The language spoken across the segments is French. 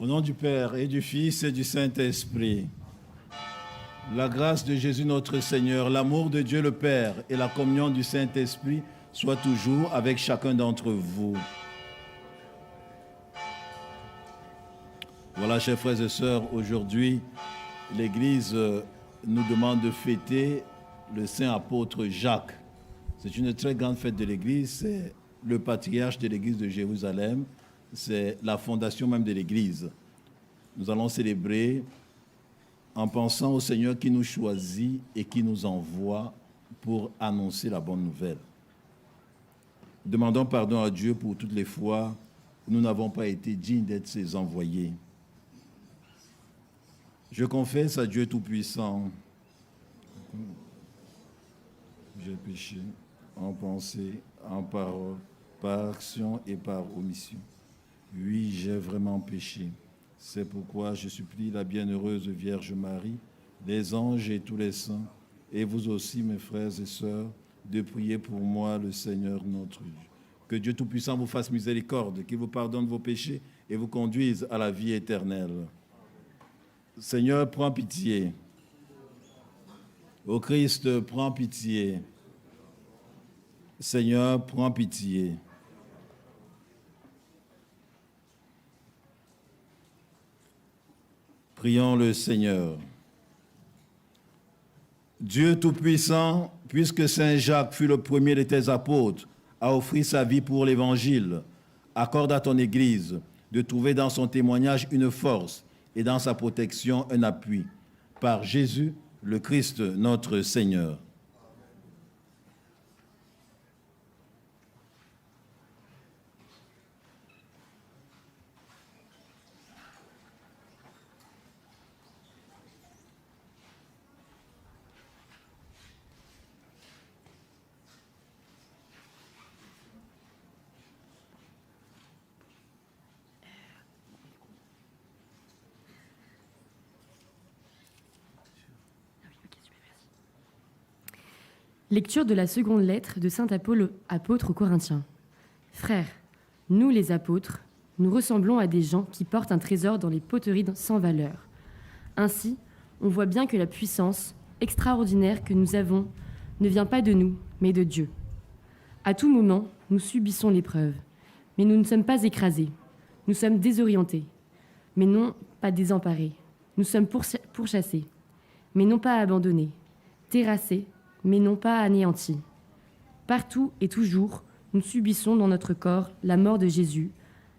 Au nom du Père et du Fils et du Saint-Esprit, la grâce de Jésus notre Seigneur, l'amour de Dieu le Père et la communion du Saint-Esprit soient toujours avec chacun d'entre vous. Voilà, chers frères et sœurs, aujourd'hui, l'Église nous demande de fêter le saint apôtre Jacques. C'est une très grande fête de l'Église, c'est le patriarche de l'Église de Jérusalem, c'est la fondation même de l'Église. Nous allons célébrer en pensant au Seigneur qui nous choisit et qui nous envoie pour annoncer la bonne nouvelle. Demandons pardon à Dieu pour toutes les fois où nous n'avons pas été dignes d'être ses envoyés. Je confesse à Dieu Tout-Puissant, j'ai péché en pensée, en parole, par action et par omission. Oui, j'ai vraiment péché. C'est pourquoi je supplie la bienheureuse Vierge Marie, les anges et tous les saints, et vous aussi, mes frères et sœurs, de prier pour moi, le Seigneur notre Dieu. Que Dieu Tout-Puissant vous fasse miséricorde, qu'il vous pardonne vos péchés et vous conduise à la vie éternelle. Seigneur, prends pitié. Ô Christ, prends pitié. Seigneur, prends pitié. Prions le Seigneur. Dieu Tout-Puissant, puisque Saint Jacques fut le premier de tes apôtres à offrir sa vie pour l'Évangile, accorde à ton Église de trouver dans son témoignage une force et dans sa protection un appui. Par Jésus, le Christ, notre Seigneur. Lecture de la seconde lettre de saint Paul, apôtre aux Corinthiens. Frères, nous les apôtres, nous ressemblons à des gens qui portent un trésor dans les poteries sans valeur. Ainsi, on voit bien que la puissance extraordinaire que nous avons ne vient pas de nous, mais de Dieu. À tout moment, nous subissons l'épreuve, mais nous ne sommes pas écrasés. Nous sommes désorientés, mais non pas désemparés. Nous sommes pourchassés, mais non pas abandonnés. Terrassés, mais non pas anéantis. Partout et toujours, nous subissons dans notre corps la mort de Jésus,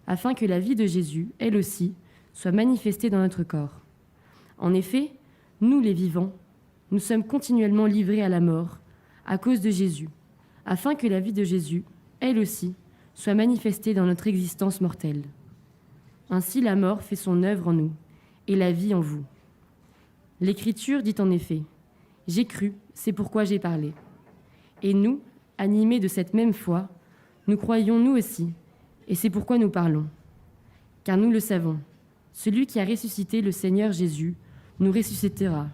afin que la vie de Jésus, elle aussi, soit manifestée dans notre corps. En effet, nous les vivants, nous sommes continuellement livrés à la mort à cause de Jésus, afin que la vie de Jésus, elle aussi, soit manifestée dans notre existence mortelle. Ainsi la mort fait son œuvre en nous, et la vie en vous. L'Écriture dit en effet, « J'ai cru, c'est pourquoi j'ai parlé. » Et nous, animés de cette même foi, nous croyons nous aussi, et c'est pourquoi nous parlons. Car nous le savons, celui qui a ressuscité le Seigneur Jésus nous ressuscitera,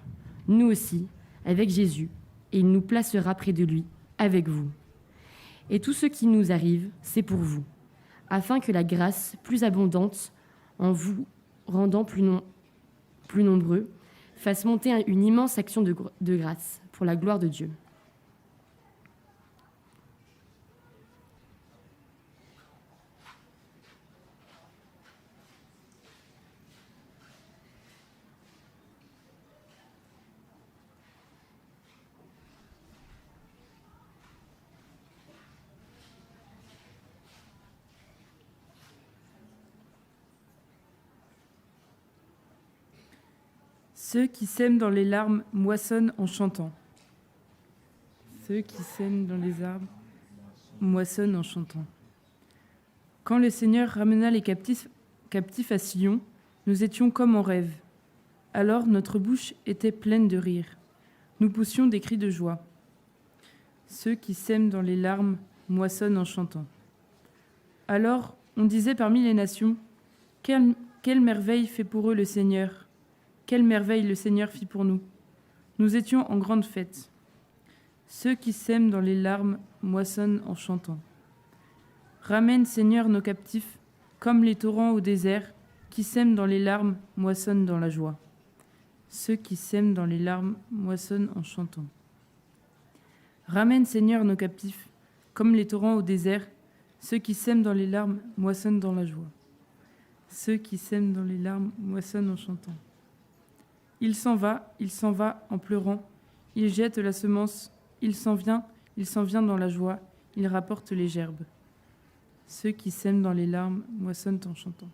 nous aussi, avec Jésus, et il nous placera près de lui, avec vous. Et tout ce qui nous arrive, c'est pour vous, afin que la grâce plus abondante, en vous rendant plus nombreux, fasse monter une immense action de grâce pour la gloire de Dieu. Ceux qui sèment dans les larmes moissonnent en chantant. Ceux qui sèment dans les arbres moissonnent en chantant. Quand le Seigneur ramena les captifs à Sion, nous étions comme en rêve. Alors notre bouche était pleine de rire. Nous poussions des cris de joie. Ceux qui sèment dans les larmes moissonnent en chantant. Alors on disait parmi les nations, quelle merveille fait pour eux le Seigneur! Quelle merveille le Seigneur fit pour nous! Nous étions en grande fête. Ceux qui sèment dans les larmes moissonnent en chantant. Ramène, Seigneur, nos captifs, comme les torrents au désert, qui sèment dans les larmes moissonnent dans la joie. Ceux qui sèment dans les larmes moissonnent en chantant. Ramène, Seigneur, nos captifs, comme les torrents au désert. Ceux qui sèment dans les larmes moissonnent dans la joie. Ceux qui sèment dans les larmes moissonnent en chantant. Il s'en va en pleurant. Il jette la semence. Il s'en vient dans la joie. Il rapporte les gerbes. Ceux qui sèment dans les larmes moissonnent en chantant.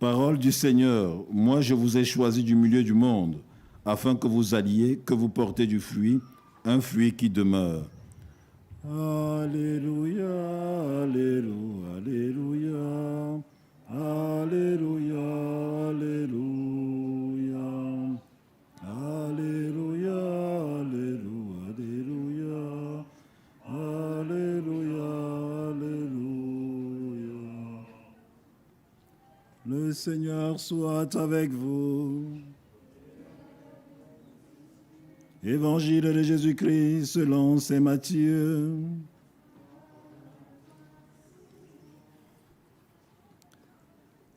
Parole du Seigneur, moi je vous ai choisi du milieu du monde, afin que vous alliez, que vous portez du fruit, un fruit qui demeure. Alléluia, Alléluia, Alléluia, Alléluia, Alléluia, Alléluia, Alléluia, Alléluia, Alléluia. Le Seigneur soit avec vous. Évangile de Jésus-Christ selon saint Matthieu.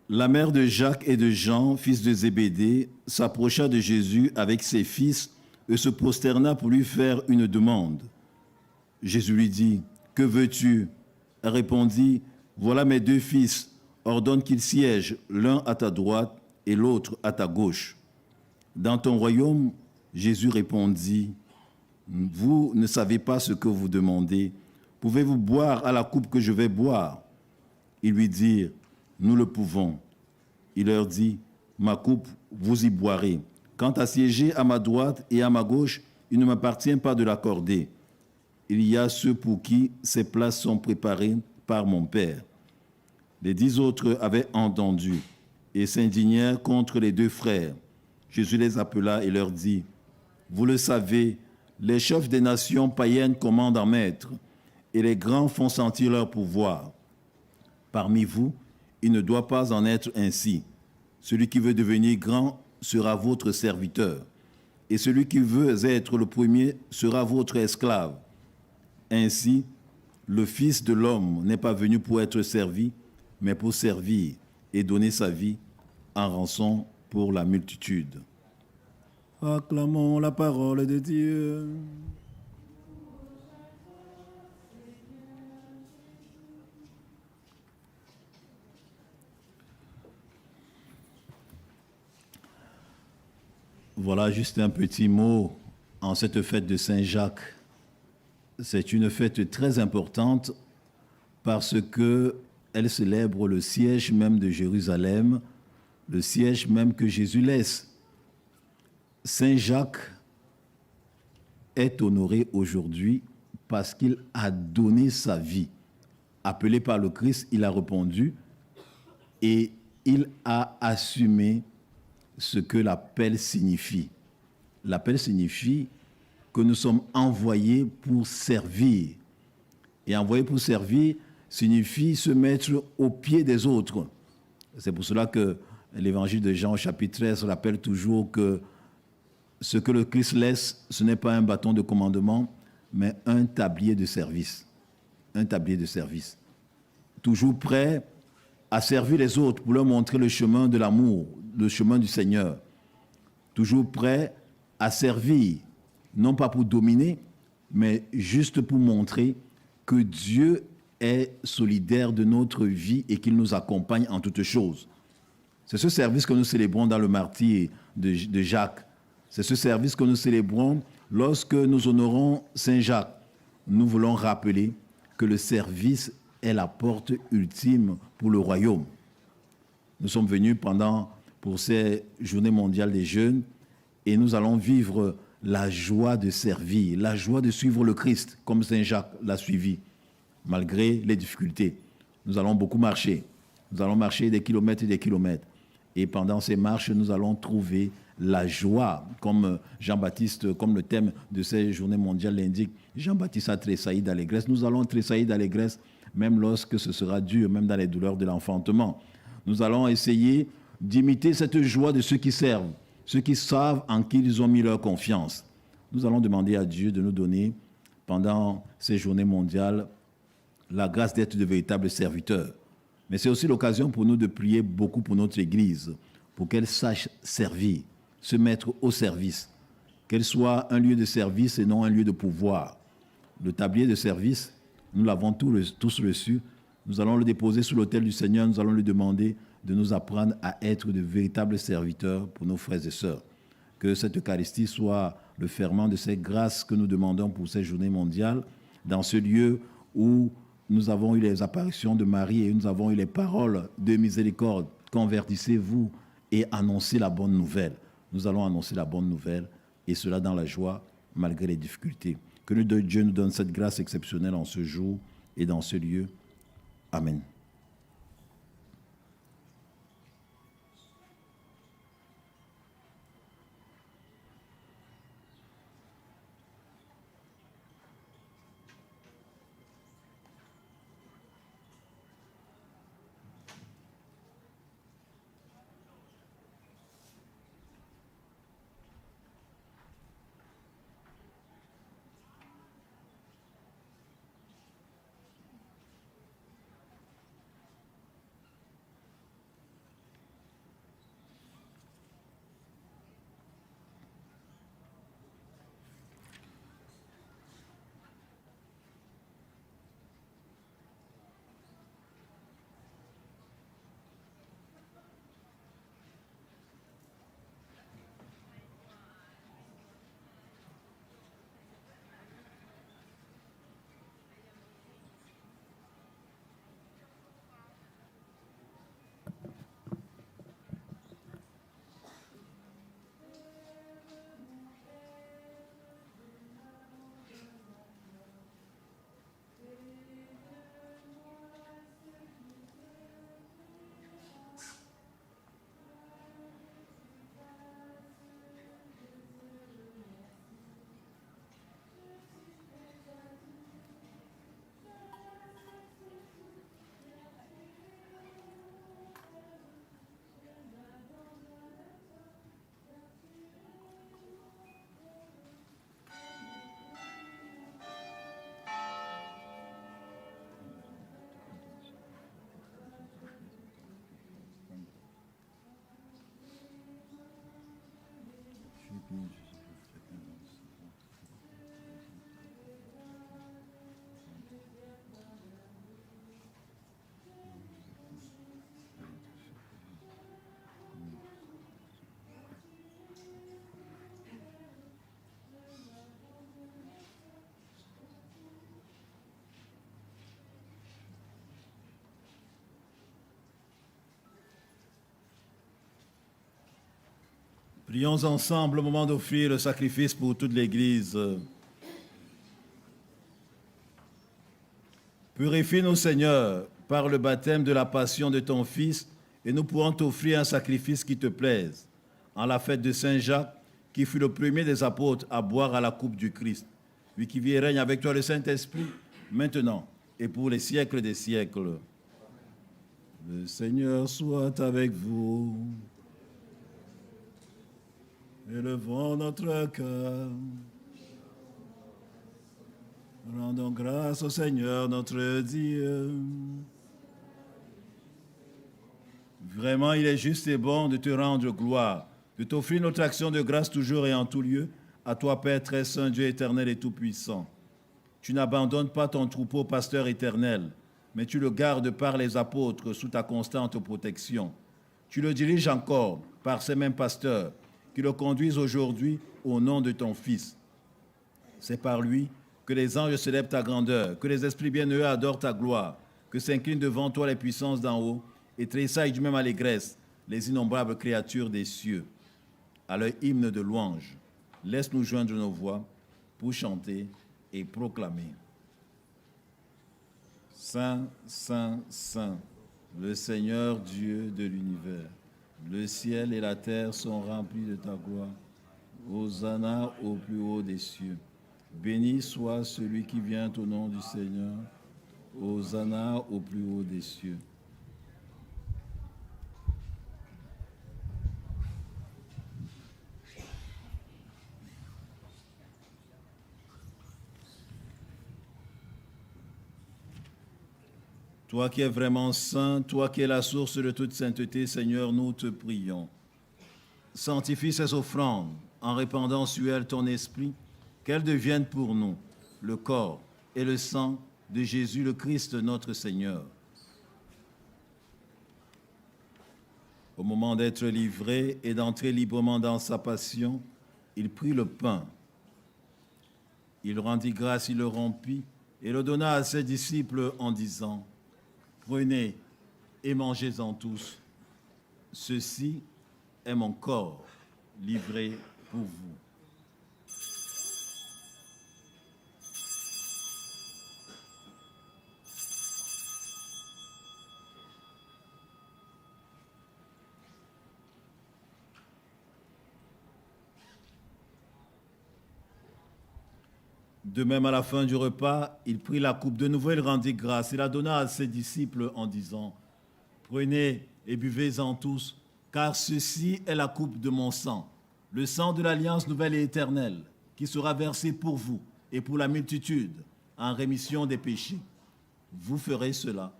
La mère de Jacques et de Jean, fils de Zébédée, s'approcha de Jésus avec ses fils et se prosterna pour lui faire une demande. Jésus lui dit, « Que veux-tu » Elle répondit, « Voilà mes deux fils, ordonne qu'ils siègent l'un à ta droite et l'autre à ta gauche. » Dans ton royaume, Jésus répondit, « Vous ne savez pas ce que vous demandez. Pouvez-vous boire à la coupe que je vais boire ?» Ils lui dirent, « Nous le pouvons. » Il leur dit, « Ma coupe, vous y boirez. Quant à siéger à ma droite et à ma gauche, il ne m'appartient pas de l'accorder. Il y a ceux pour qui ces places sont préparées par mon Père. » Les 10 autres avaient entendu et s'indignèrent contre les deux frères. Jésus les appela et leur dit, « Vous le savez, les chefs des nations païennes commandent en maître, et les grands font sentir leur pouvoir. Parmi vous, il ne doit pas en être ainsi. Celui qui veut devenir grand sera votre serviteur, et celui qui veut être le premier sera votre esclave. Ainsi, le Fils de l'homme n'est pas venu pour être servi, mais pour servir et donner sa vie en rançon pour la multitude. » Acclamons la parole de Dieu. Voilà juste un petit mot en cette fête de Saint-Jacques. C'est une fête très importante parce qu'elle célèbre le siège même de Jérusalem, le siège même que Jésus laisse. Saint Jacques est honoré aujourd'hui parce qu'il a donné sa vie. Appelé par le Christ, il a répondu et il a assumé ce que l'appel signifie. L'appel signifie que nous sommes envoyés pour servir. Et envoyés pour servir signifie se mettre au pied des autres. C'est pour cela que l'évangile de Jean, au chapitre 13, rappelle toujours que ce que le Christ laisse, ce n'est pas un bâton de commandement, mais un tablier de service. Un tablier de service. Toujours prêt à servir les autres pour leur montrer le chemin de l'amour, le chemin du Seigneur. Toujours prêt à servir, non pas pour dominer, mais juste pour montrer que Dieu est solidaire de notre vie et qu'il nous accompagne en toutes choses. C'est ce service que nous célébrons dans le martyre de Jacques. C'est ce service que nous célébrons lorsque nous honorons Saint Jacques. Nous voulons rappeler que le service est la porte ultime pour le royaume. Nous sommes venus pour pour ces journées mondiales des jeunes et nous allons vivre la joie de servir, la joie de suivre le Christ, comme Saint Jacques l'a suivi, malgré les difficultés. Nous allons beaucoup marcher. Nous allons marcher des kilomètres et des kilomètres. Et pendant ces marches, nous allons trouver la joie, comme Jean-Baptiste, comme le thème de ces journées mondiales l'indique. Jean-Baptiste a tressailli d'allégresse. Nous allons tressaillir d'allégresse, même lorsque ce sera dur, même dans les douleurs de l'enfantement. Nous allons essayer d'imiter cette joie de ceux qui servent, ceux qui savent en qui ils ont mis leur confiance. Nous allons demander à Dieu de nous donner, pendant ces journées mondiales, la grâce d'être de véritables serviteurs. Mais c'est aussi l'occasion pour nous de prier beaucoup pour notre Église, pour qu'elle sache servir, se mettre au service, qu'elle soit un lieu de service et non un lieu de pouvoir. Le tablier de service, nous l'avons tous reçu. Nous allons le déposer sous l'autel du Seigneur. Nous allons lui demander de nous apprendre à être de véritables serviteurs pour nos frères et sœurs. Que cette Eucharistie soit le ferment de ces grâces que nous demandons pour ces journées mondiales, dans ce lieu où nous avons eu les apparitions de Marie et nous avons eu les paroles de miséricorde. Convertissez-vous et annoncez la bonne nouvelle. Nous allons annoncer la bonne nouvelle et cela dans la joie malgré les difficultés. Que Dieu nous donne cette grâce exceptionnelle en ce jour et dans ce lieu. Amen. Prions ensemble au moment d'offrir le sacrifice pour toute l'Église. Purifie-nous, Seigneur, par le baptême de la passion de ton Fils, et nous pourrons t'offrir un sacrifice qui te plaise. En la fête de Saint Jacques, qui fut le premier des apôtres à boire à la coupe du Christ, lui qui vit et règne avec toi le Saint-Esprit, maintenant et pour les siècles des siècles. Le Seigneur soit avec vous. Élevons notre cœur. Rendons grâce au Seigneur notre Dieu. Vraiment, il est juste et bon de te rendre gloire, de t'offrir notre action de grâce toujours et en tout lieu, à toi, Père très saint, Dieu éternel et tout-puissant. Tu n'abandonnes pas ton troupeau, pasteur éternel, mais tu le gardes par les apôtres sous ta constante protection. Tu le diriges encore par ces mêmes pasteurs qui le conduisent aujourd'hui au nom de ton Fils. C'est par lui que les anges célèbrent ta grandeur, que les esprits bienheureux adorent ta gloire, que s'inclinent devant toi les puissances d'en haut et tressaillent du même allégresse les innombrables créatures des cieux, à leur hymne de louange. Laisse-nous joindre nos voix pour chanter et proclamer. Saint, Saint, Saint, le Seigneur Dieu de l'univers. Le ciel et la terre sont remplis de ta gloire. Hosanna au plus haut des cieux. Béni soit celui qui vient au nom du Seigneur. Hosanna au plus haut des cieux. Toi qui es vraiment saint, toi qui es la source de toute sainteté, Seigneur, nous te prions. Sanctifie ces offrandes en répandant sur elles ton esprit, qu'elles deviennent pour nous le corps et le sang de Jésus le Christ, notre Seigneur. Au moment d'être livré et d'entrer librement dans sa passion, il prit le pain. Il rendit grâce, il le rompit et le donna à ses disciples en disant: prenez et mangez-en tous. Ceci est mon corps livré pour vous. De même, à la fin du repas, il prit la coupe de nouveau, il rendit grâce, il la donna à ses disciples en disant: prenez et buvez-en tous, car ceci est la coupe de mon sang, le sang de l'alliance nouvelle et éternelle, qui sera versé pour vous et pour la multitude en rémission des péchés. Vous ferez cela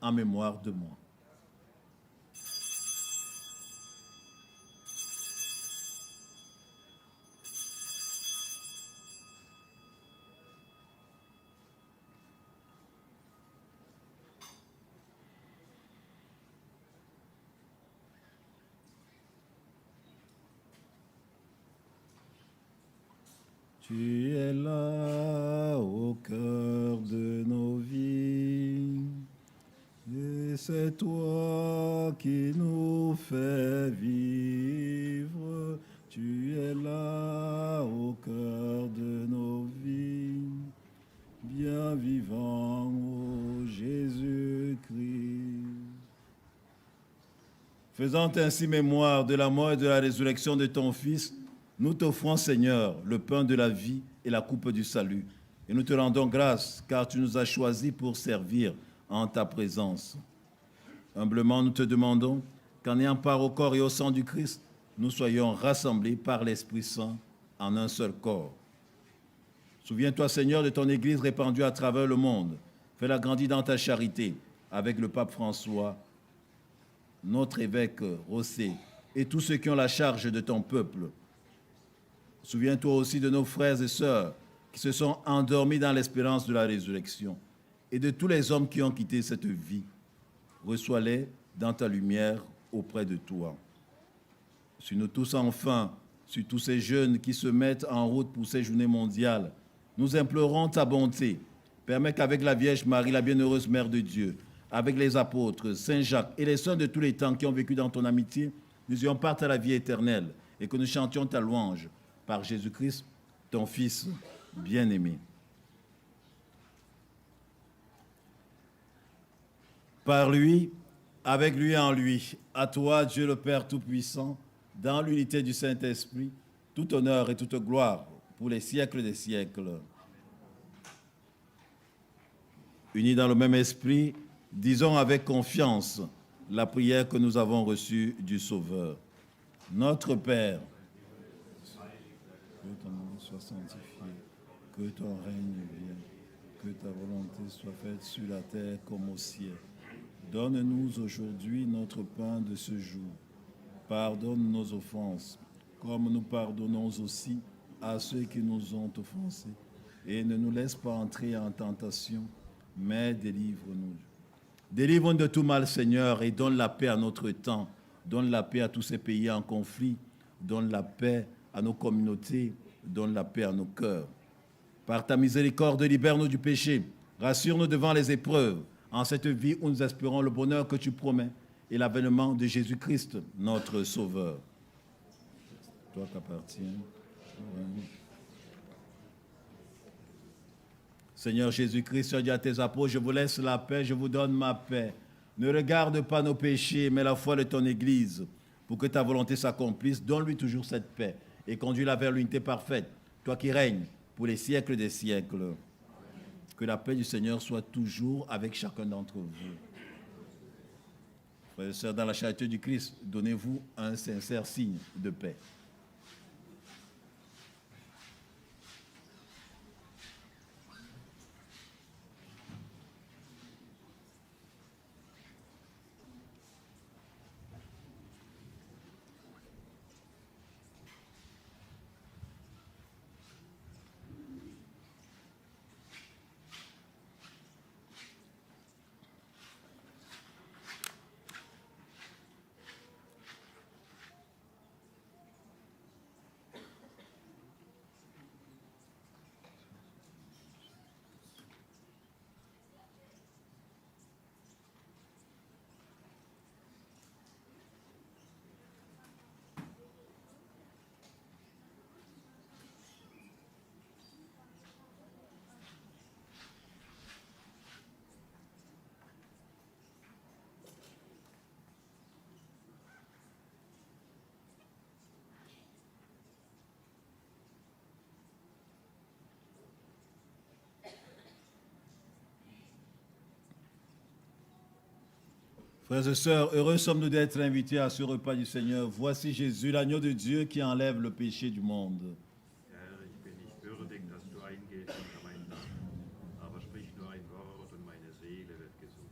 en mémoire de moi. Tu es là au cœur de nos vies, et c'est toi qui nous fais vivre. Tu es là au cœur de nos vies, bien vivant, ô Jésus-Christ. Faisant ainsi mémoire de la mort et de la résurrection de ton Fils, nous t'offrons, Seigneur, le pain de la vie et la coupe du salut. Et nous te rendons grâce, car tu nous as choisis pour servir en ta présence. Humblement, nous te demandons qu'en ayant part au corps et au sang du Christ, nous soyons rassemblés par l'Esprit Saint en un seul corps. Souviens-toi, Seigneur, de ton Église répandue à travers le monde. Fais-la grandir dans ta charité, avec le pape François, notre évêque Rossé, et tous ceux qui ont la charge de ton peuple. Souviens-toi aussi de nos frères et sœurs qui se sont endormis dans l'espérance de la résurrection et de tous les hommes qui ont quitté cette vie. Reçois-les dans ta lumière auprès de toi. Sur nous tous enfin, sur tous ces jeunes qui se mettent en route pour ces journées mondiales, nous implorons ta bonté. Permets qu'avec la Vierge Marie, la bienheureuse Mère de Dieu, avec les apôtres, Saint Jacques et les saints de tous les temps qui ont vécu dans ton amitié, nous ayons part à la vie éternelle et que nous chantions ta louange par Jésus-Christ, ton Fils bien-aimé. Par lui, avec lui et en lui, à toi, Dieu le Père Tout-Puissant, dans l'unité du Saint-Esprit, tout honneur et toute gloire pour les siècles des siècles. Unis dans le même esprit, disons avec confiance la prière que nous avons reçue du Sauveur. Notre Père, que ton nom soit sanctifié, que ton règne vienne, que ta volonté soit faite sur la terre comme au ciel. Donne-nous aujourd'hui notre pain de ce jour. Pardonne nos offenses, comme nous pardonnons aussi à ceux qui nous ont offensés. Et ne nous laisse pas entrer en tentation, mais délivre-nous. Délivre-nous de tout mal, Seigneur, et donne la paix à notre temps. Donne la paix à tous ces pays en conflit. Donne la paix à nos communautés, donne la paix à nos cœurs. Par ta miséricorde, libère-nous du péché, rassure-nous devant les épreuves, en cette vie où nous espérons le bonheur que tu promets, et l'avènement de Jésus-Christ, notre Sauveur. Toi qu'appartient. Ouais. Seigneur Jésus-Christ, tu as dit à tes apôtres, je vous laisse la paix, je vous donne ma paix. Ne regarde pas nos péchés, mais la foi de ton Église, pour que ta volonté s'accomplisse. Donne-lui toujours cette paix et conduis-la vers l'unité parfaite, toi qui règnes pour les siècles des siècles. Que la paix du Seigneur soit toujours avec chacun d'entre vous. Frères et sœurs, dans la charité du Christ, donnez-vous un sincère signe de paix. Frères et sœurs, heureux sommes-nous d'être invités à ce repas du Seigneur. Voici Jésus, l'agneau de Dieu qui enlève le péché du monde. Herr, ich bin nicht würdig, dass du eingehst unter mein Dach, aber sprich nur ein Wort und meine Seele wird gesund.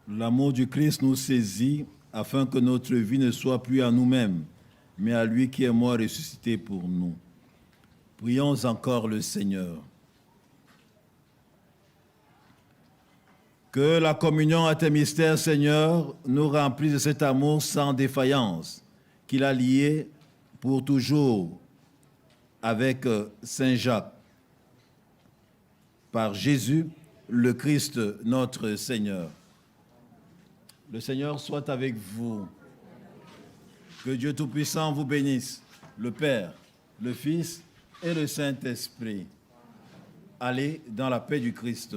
L'amour du Christ nous saisit afin que notre vie ne soit plus à nous-mêmes, mais à lui qui est mort et ressuscité pour nous. Prions encore le Seigneur. Que la communion à tes mystères, Seigneur, nous remplisse de cet amour sans défaillance qu'il a lié pour toujours avec Saint Jacques. Par Jésus, le Christ, notre Seigneur. Le Seigneur soit avec vous. Que Dieu Tout-Puissant vous bénisse, le Père, le Fils et le Saint-Esprit. Allez dans la paix du Christ.